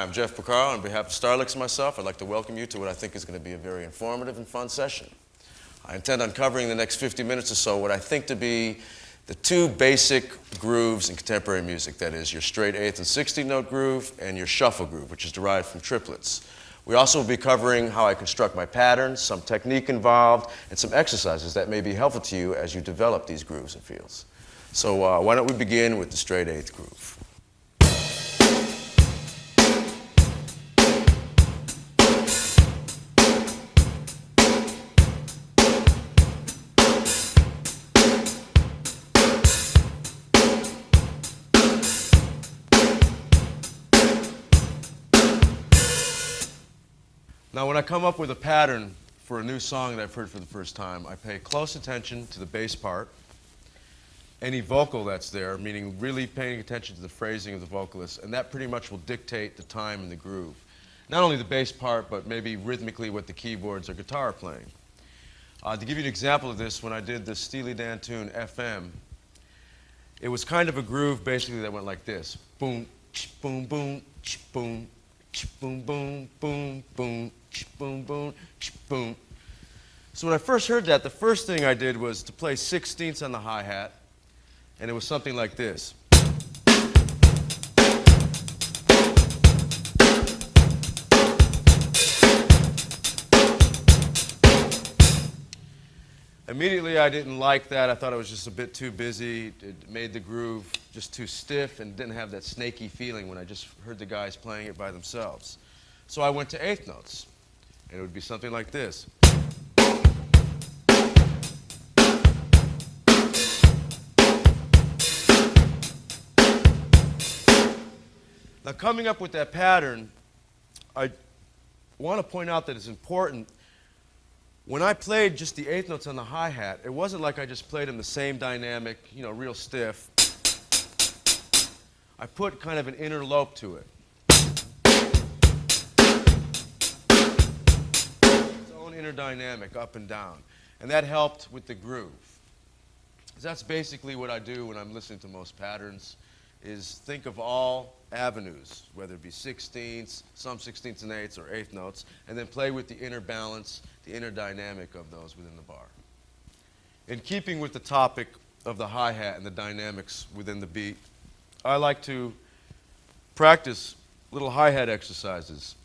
I'm Jeff Porcaro. On behalf of Starlicks and myself, I'd like to welcome you to what I think is going to be a very informative and fun session. I intend on covering in the next 50 minutes or so what I think to be the two basic grooves in contemporary music. That is, your straight 8th and 16th note groove and your shuffle groove, which is derived from triplets. We also will be covering how I construct my patterns, some technique involved, and some exercises that may be helpful to you as you develop these grooves and feels. So why don't we begin with the straight 8th groove. Now, when I come up with a pattern for a new song that I've heard for the first time, I pay close attention to the bass part, any vocal that's there, meaning really paying attention to the phrasing of the vocalist, and that pretty much will dictate the time and the groove. Not only the bass part, but maybe rhythmically what the keyboards or guitar are playing. To give you an example of this, when I did the Steely Dan tune FM, it was kind of a groove basically that went like this. Boom, boom, boom, boom, boom, boom, boom, boom, boom, boom, boom. So when I first heard that, the first thing I did was to play 16ths on the hi-hat, and it was something like this. Immediately I didn't like that. I thought it was just a bit too busy. It made the groove just too stiff and didn't have that snaky feeling when I just heard the guys playing it by themselves. So I went to 8th notes, and it would be something like this. Now, coming up with that pattern, I want to point out that it's important. When I played just the 8th notes on the hi-hat, it wasn't like I just played them the same dynamic, you know, real stiff. I put kind of an interlope to it. Its own inner dynamic, up and down. And that helped with the groove. So that's basically what I do when I'm listening to most patterns, is think of all avenues, whether it be 16ths, some 16ths and 8ths, or 8th notes, and then play with the inner balance, the inner dynamic of those within the bar. In keeping with the topic of the hi-hat and the dynamics within the beat, I like to practice little hi-hat exercises.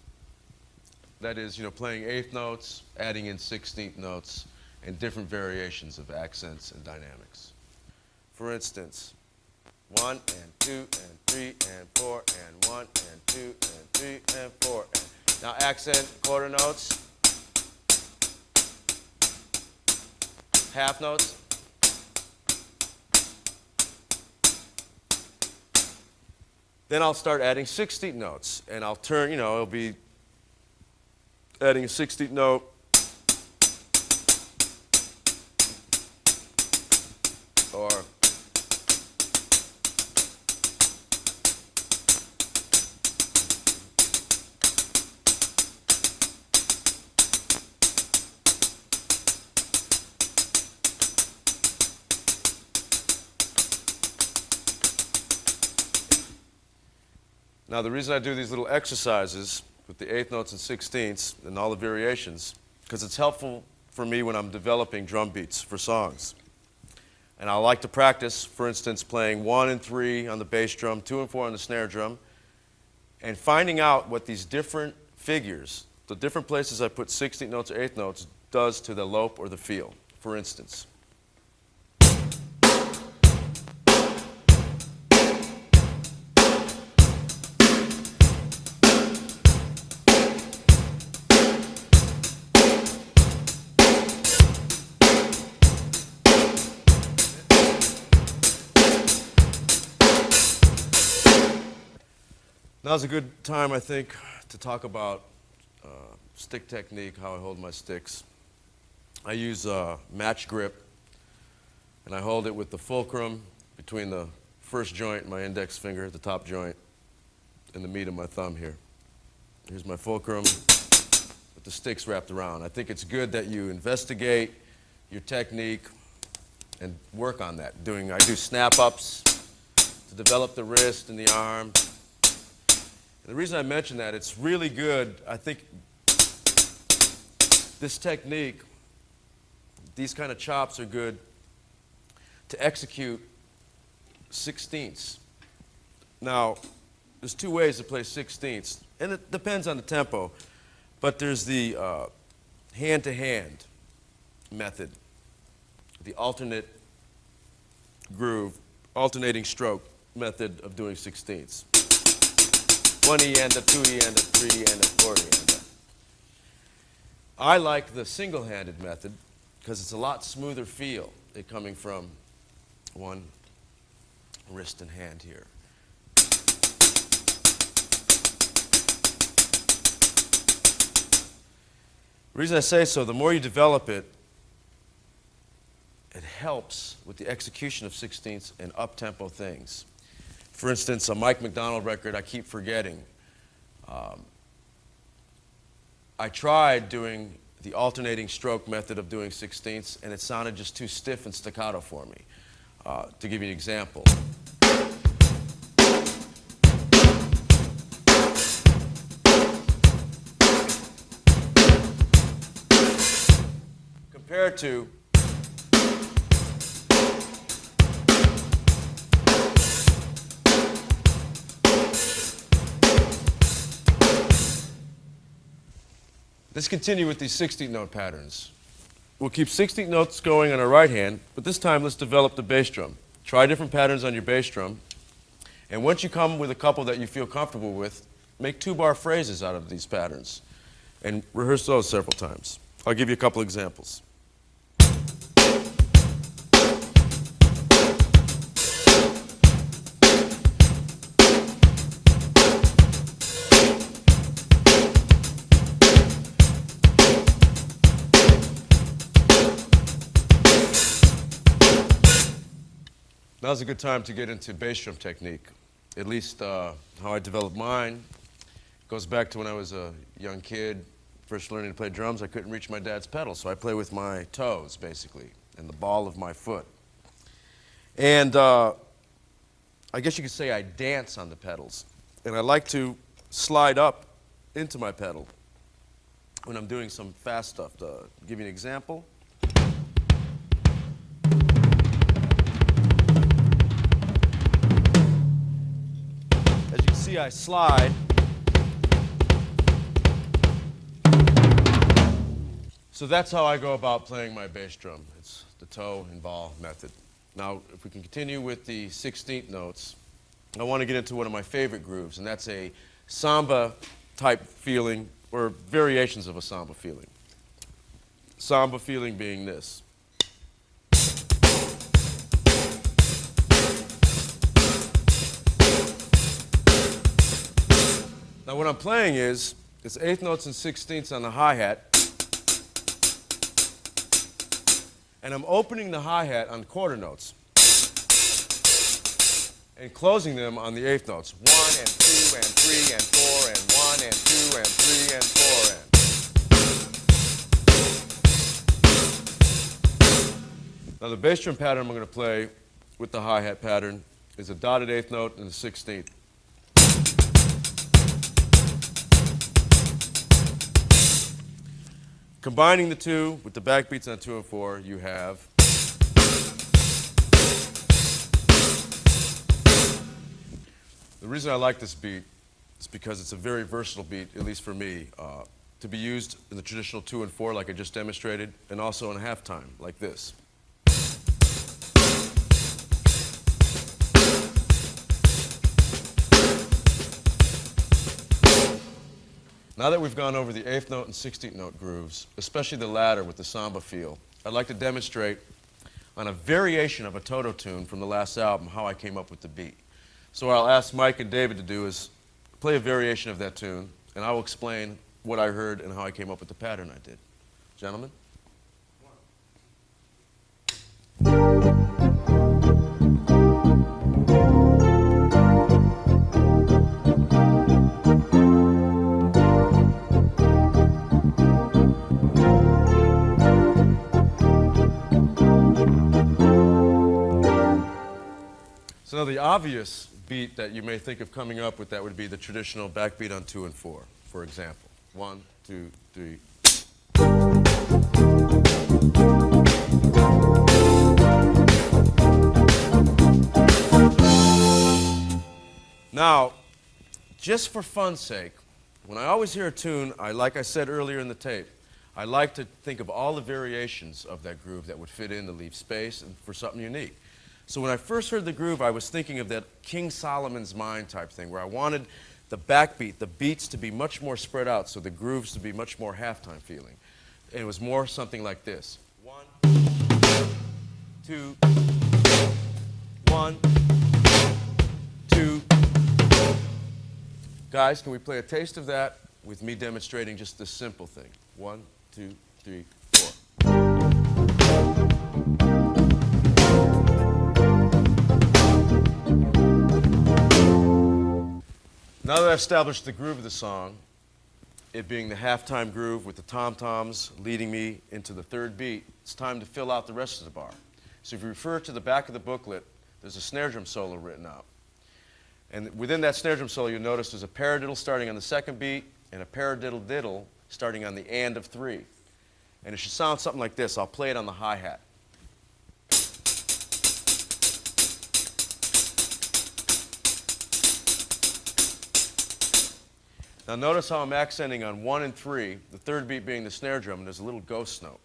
That is, you know, playing 8th notes, adding in 16th notes, and different variations of accents and dynamics. For instance, 1 and 2 and 3 and 4 and 1 and 2 and 3 and 4. Now accent quarter notes, half notes, then I'll start adding 16th notes, and I'll turn, you know, it'll be adding a 16th note, or now, the reason I do these little exercises with the 8th notes and 16ths and all the variations, because it's helpful for me when I'm developing drum beats for songs. And I like to practice, for instance, playing 1 and 3 on the bass drum, 2 and 4 on the snare drum, and finding out what these different figures, the different places I put 16th notes or 8th notes, does to the lope or the feel. For instance, now's a good time, I think, to talk about stick technique, how I hold my sticks. I use match grip, and I hold it with the fulcrum between the first joint, my index finger, the top joint, and the meat of my thumb here. Here's my fulcrum with the sticks wrapped around. I think it's good that you investigate your technique and work on that. I do snap-ups to develop the wrist and the arm. The reason I mention that, it's really good. I think this technique, these kind of chops are good to execute sixteenths. Now, there's two ways to play sixteenths, and it depends on the tempo, but there's the hand-to-hand method, the alternate groove, alternating stroke method of doing sixteenths. 1E and a 2E and a 3E and a 4E and a. I like the single-handed method because it's a lot smoother feel it coming from one wrist and hand here. The reason I say so, the more you develop it, it helps with the execution of sixteenths and up-tempo things. For instance, a Mike McDonald record I keep forgetting. I tried doing the alternating stroke method of doing sixteenths, and it sounded just too stiff and staccato for me. To give you an example. Compared to let's continue with these 16th note patterns. We'll keep 16th notes going on our right hand, but this time let's develop the bass drum. Try different patterns on your bass drum, and once you come with a couple that you feel comfortable with, make two-bar phrases out of these patterns and rehearse those several times. I'll give you a couple examples. Now's a good time to get into bass drum technique. At least how I developed mine goes back to when I was a young kid, first learning to play drums. I couldn't reach my dad's pedal, so I play with my toes, basically, and the ball of my foot. And I guess you could say I dance on the pedals. And I like to slide up into my pedal when I'm doing some fast stuff. To give you an example. I slide. So that's how I go about playing my bass drum. It's the toe and ball method. Now, if we can continue with the 16th notes, I want to get into one of my favorite grooves, and that's a samba type feeling, or variations of a samba feeling. Samba feeling being this. Now what I'm playing is, it's 8th notes and 16ths on the hi-hat, and I'm opening the hi-hat on quarter notes, and closing them on the 8th notes. 1 and 2 and 3 and 4 and 1 and 2 and 3 and 4 and. Now the bass drum pattern I'm going to play with the hi-hat pattern is a dotted 8th note and a 16th. Combining the two with the backbeats on 2 and 4, you have the reason I like this beat is because it's a very versatile beat, at least for me, to be used in the traditional 2 and 4 like I just demonstrated, and also in a halftime like this. Now that we've gone over the 8th note and 16th note grooves, especially the latter with the samba feel, I'd like to demonstrate on a variation of a Toto tune from the last album how I came up with the beat. So what I'll ask Mike and David to do is play a variation of that tune, and I will explain what I heard and how I came up with the pattern I did. Gentlemen? So now the obvious beat that you may think of coming up with that would be the traditional backbeat on 2 and 4, for example. 1, 2, 3. Now, just for fun's sake, when I always hear a tune, like I said earlier in the tape, I like to think of all the variations of that groove that would fit in to leave space and for something unique. So when I first heard the groove, I was thinking of that King Solomon's Mine type thing, where I wanted the backbeat, the beats to be much more spread out, so the grooves to be much more halftime feeling. And it was more something like this. 1, 2, 1, 2. Guys, can we play a taste of that with me demonstrating just this simple thing? 1, 2, 3, 4. Now that I've established the groove of the song, it being the halftime groove with the tom-toms leading me into the third beat, it's time to fill out the rest of the bar. So if you refer to the back of the booklet, there's a snare drum solo written out. And within that snare drum solo, you'll notice there's a paradiddle starting on the second beat and a paradiddle-diddle starting on the and of 3. And it should sound something like this. I'll play it on the hi-hat. Now notice how I'm accenting on 1 and 3, the third beat being the snare drum, and there's a little ghost note.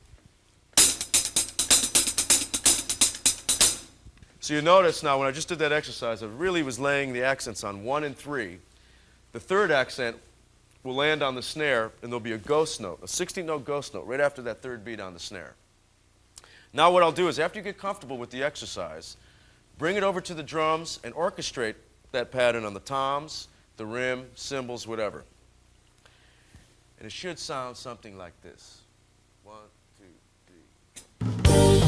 So you notice now when I just did that exercise, I really was laying the accents on 1 and 3. The third accent will land on the snare, and there'll be a ghost note, a 16-note ghost note, right after that third beat on the snare. Now what I'll do is, after you get comfortable with the exercise, bring it over to the drums and orchestrate that pattern on the toms, the rim, cymbals, whatever. And it should sound something like this. 1, 2, 3.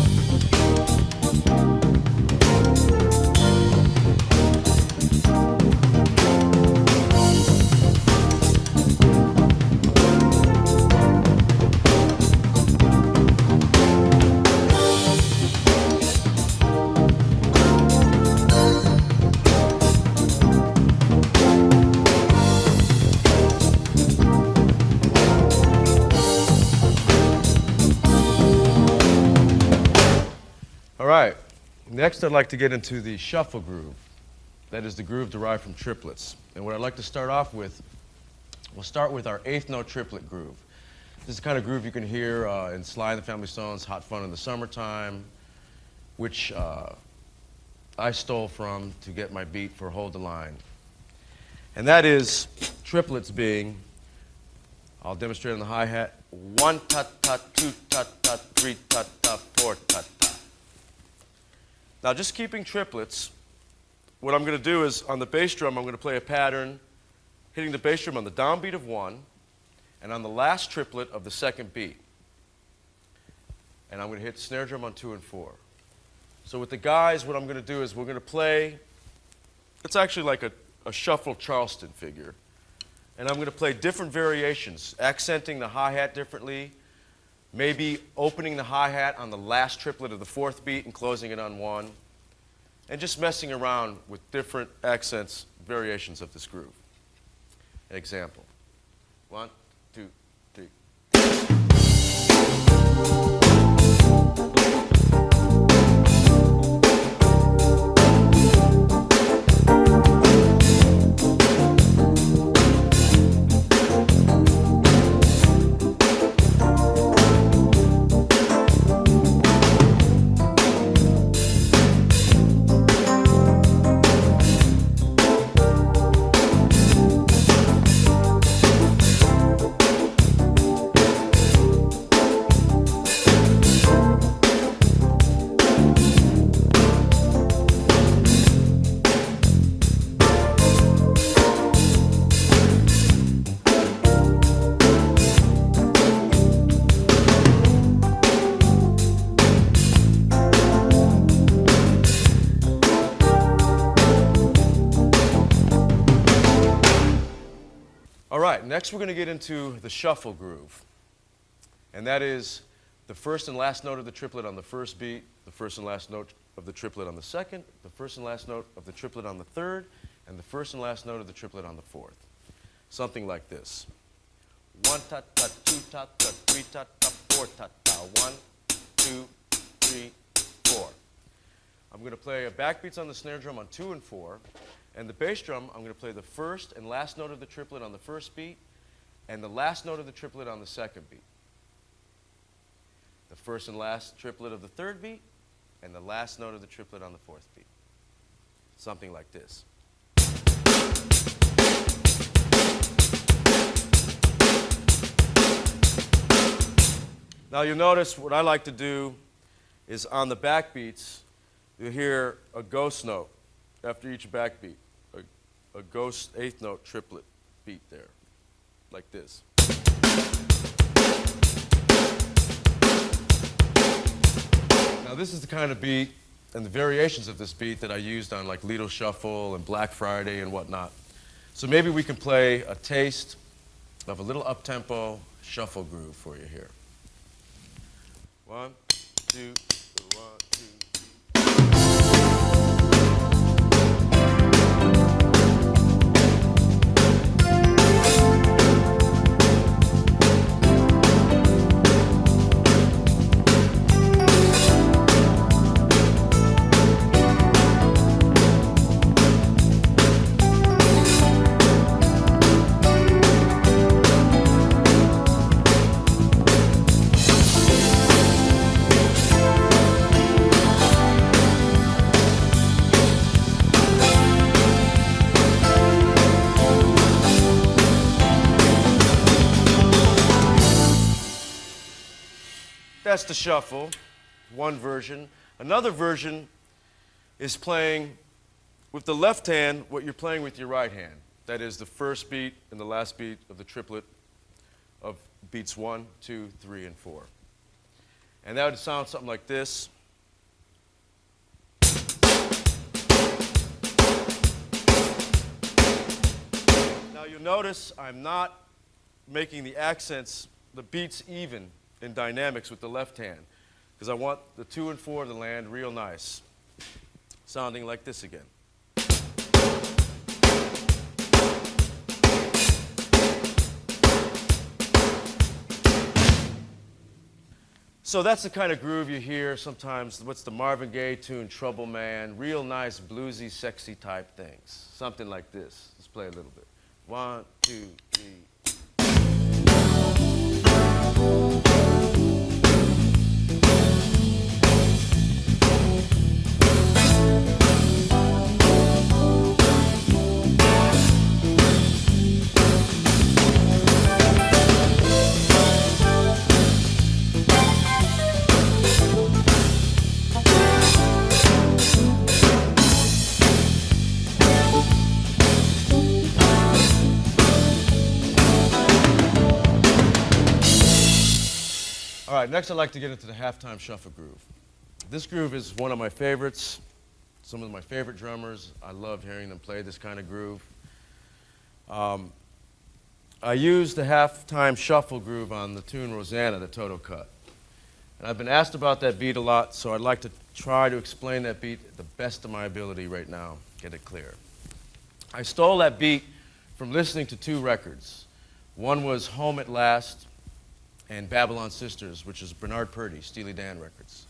All right, next I'd like to get into the shuffle groove. That is the groove derived from triplets. And what I'd like to start off with, we'll start with our 8th note triplet groove. This is the kind of groove you can hear in Sly and the Family Stone's Hot Fun in the Summertime, which I stole from to get my beat for Hold the Line. And that is triplets being, I'll demonstrate on the hi-hat, 1 ta-ta, 2 ta-ta, 3 ta-ta, 4 ta-ta. Now, just keeping triplets, what I'm going to do is, on the bass drum, I'm going to play a pattern hitting the bass drum on the downbeat of 1 and on the last triplet of the second beat. And I'm going to hit the snare drum on 2 and 4. So with the guys, what I'm going to do is we're going to play, it's actually like a shuffle Charleston figure. And I'm going to play different variations, accenting the hi-hat differently, maybe opening the hi-hat on the last triplet of the 4th beat and closing it on 1, and just messing around with different accents, variations of this groove. An example. 1, 2, 3. All right, next we're going to get into the shuffle groove. And that is the first and last note of the triplet on the first beat, the first and last note of the triplet on the second, the first and last note of the triplet on the third, and the first and last note of the triplet on the fourth. Something like this. 1 ta ta, 2 ta ta, 3 ta ta, 4 ta ta. 1, 2, 3, 4. I'm going to play backbeats on the snare drum on 2 and 4, and the bass drum, I'm going to play the first and last note of the triplet on the first beat, and the last note of the triplet on the second beat. The first and last triplet of the third beat, and the last note of the triplet on the fourth beat. Something like this. Now you'll notice what I like to do is on the backbeats, you'll hear a ghost note after each backbeat, a ghost eighth note triplet beat there, like this. Now this is the kind of beat and the variations of this beat that I used on like Lido Shuffle and Black Friday and whatnot. So maybe we can play a taste of a little up-tempo shuffle groove for you here. 1, 2, 1, 2. That's the shuffle, one version. Another version is playing with the left hand what you're playing with your right hand. That is the first beat and the last beat of the triplet of beats 1, 2, 3, and 4. And that would sound something like this. Now you'll notice I'm not making the accents, the beats even in dynamics with the left hand, because I want the 2 and 4 to land real nice, sounding like this again. So that's the kind of groove you hear sometimes. What's the Marvin Gaye tune, Trouble Man? Real nice, bluesy, sexy type things. Something like this. Let's play a little bit. 1, 2, 3. All right, next I'd like to get into the halftime shuffle groove. This groove is one of my favorites. Some of my favorite drummers, I love hearing them play this kind of groove. I used the halftime shuffle groove on the tune Rosanna that Toto cut. And I've been asked about that beat a lot, so I'd like to try to explain that beat at the best of my ability right now, get it clear. I stole that beat from listening to 2 records. One was Home at Last and Babylon Sisters, which is Bernard Purdie, Steely Dan records.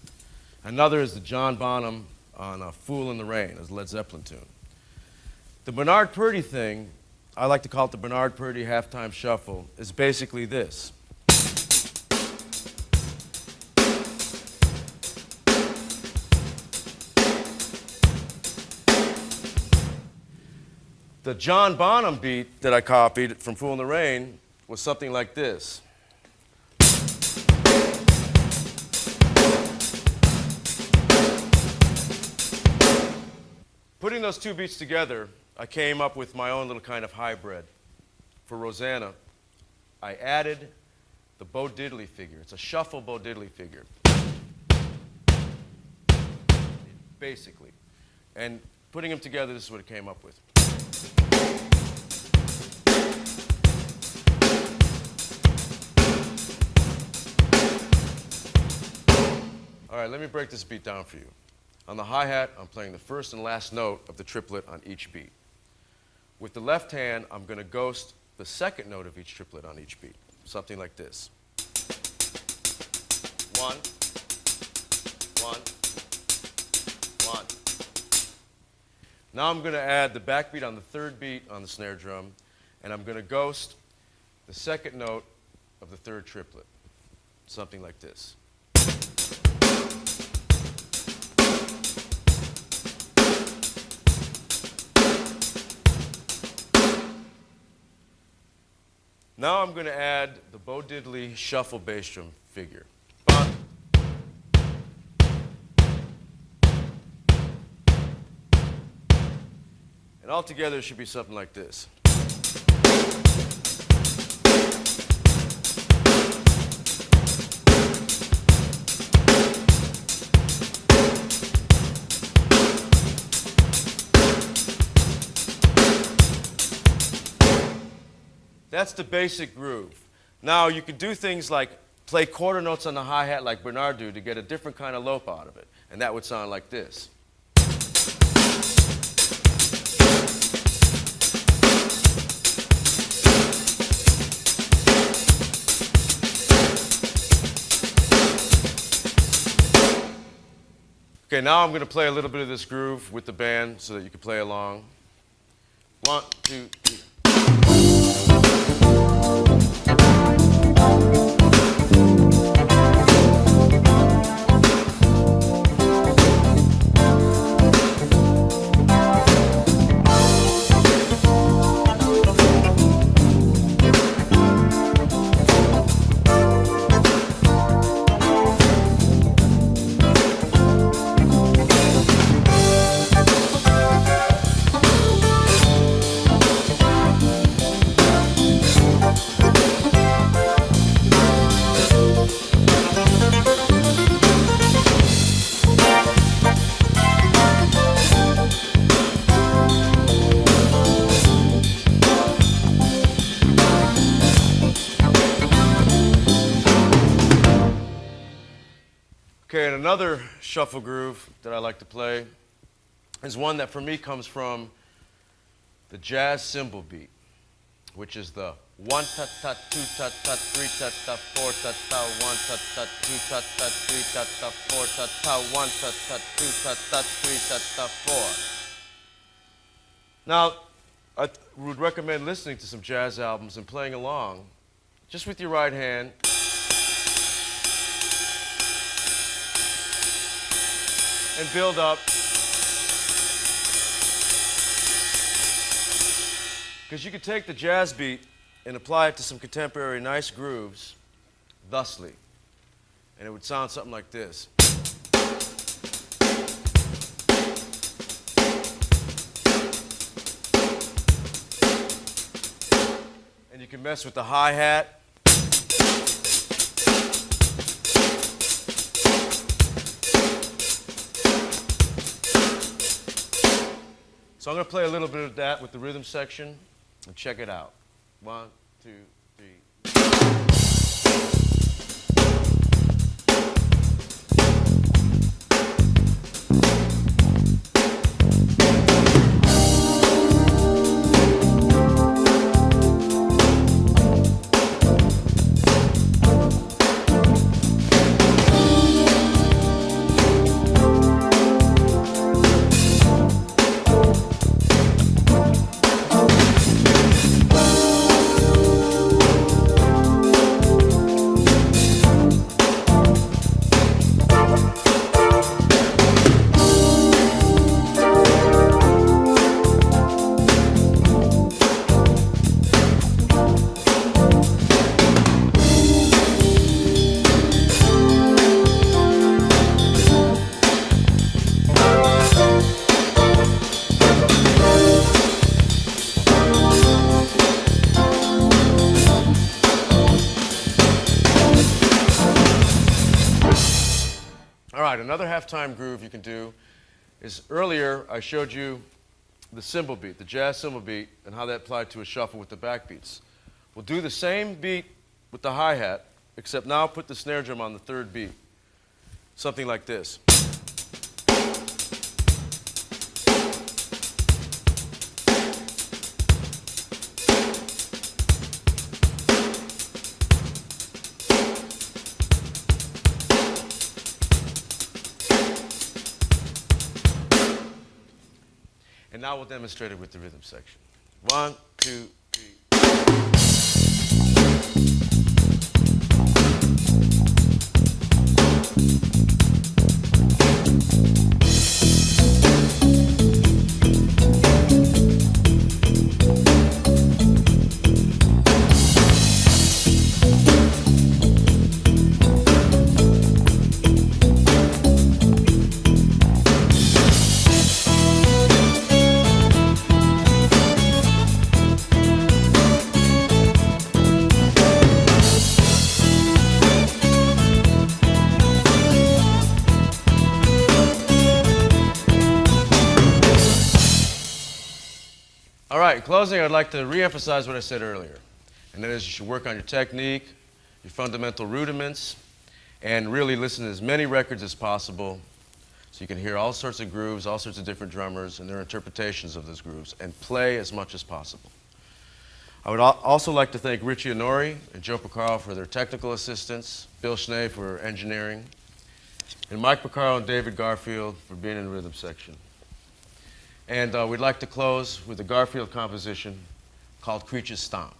Another is the John Bonham on Fool in the Rain, as a Led Zeppelin tune. The Bernard Purdie thing, I like to call it the Bernard Purdie halftime shuffle, is basically this. The John Bonham beat that I copied from Fool in the Rain was something like this. Putting those 2 beats together, I came up with my own little kind of hybrid. For Rosanna, I added the Bo Diddley figure. It's a shuffle Bo Diddley figure, basically. And putting them together, this is what it came up with. All right, let me break this beat down for you. On the hi-hat, I'm playing the first and last note of the triplet on each beat. With the left hand, I'm going to ghost the second note of each triplet on each beat, something like this. 1, 1, 1. Now I'm going to add the backbeat on the third beat on the snare drum, and I'm going to ghost the second note of the third triplet, something like this. Now I'm going to add the Bo Diddley shuffle bass drum figure. Bum. And altogether it should be something like this. That's the basic groove. Now you can do things like play quarter notes on the hi-hat like Bernard do to get a different kind of lope out of it. And that would sound like this. Okay, now I'm going to play a little bit of this groove with the band so that you can play along. 1, 2, 3. Okay, and another shuffle groove that I like to play is one that for me comes from the jazz cymbal beat, which is the 1 ta ta 2 ta ta 3 ta ta 4 ta ta 1 ta ta 2 ta ta 3 ta ta 4 ta ta 1 ta ta 2 ta ta 3 ta ta 4. Now, I would recommend listening to some jazz albums and playing along just with your right hand. And build up. Because you could take the jazz beat and apply it to some contemporary nice grooves thusly. And it would sound something like this. And you can mess with the hi-hat. So I'm going to play a little bit of that with the rhythm section and check it out. 1, 2, 3. Another halftime groove you can do is earlier I showed you the cymbal beat, the jazz cymbal beat, and how that applied to a shuffle with the backbeats. We'll do the same beat with the hi-hat, except now put the snare drum on the third beat. Something like this. now we'll demonstrate it with the rhythm section. 1, 2, 3. All right, in closing, I'd like to re-emphasize what I said earlier, and that is you should work on your technique, your fundamental rudiments, and really listen to as many records as possible so you can hear all sorts of grooves, all sorts of different drummers and their interpretations of those grooves, and play as much as possible. I would also like to thank Richie Honori and Joe Porcaro for their technical assistance, Bill Schnee for engineering, and Mike Porcaro and David Garfield for being in the rhythm section. And we'd like to close with a Garfield composition called Creatures Stomp.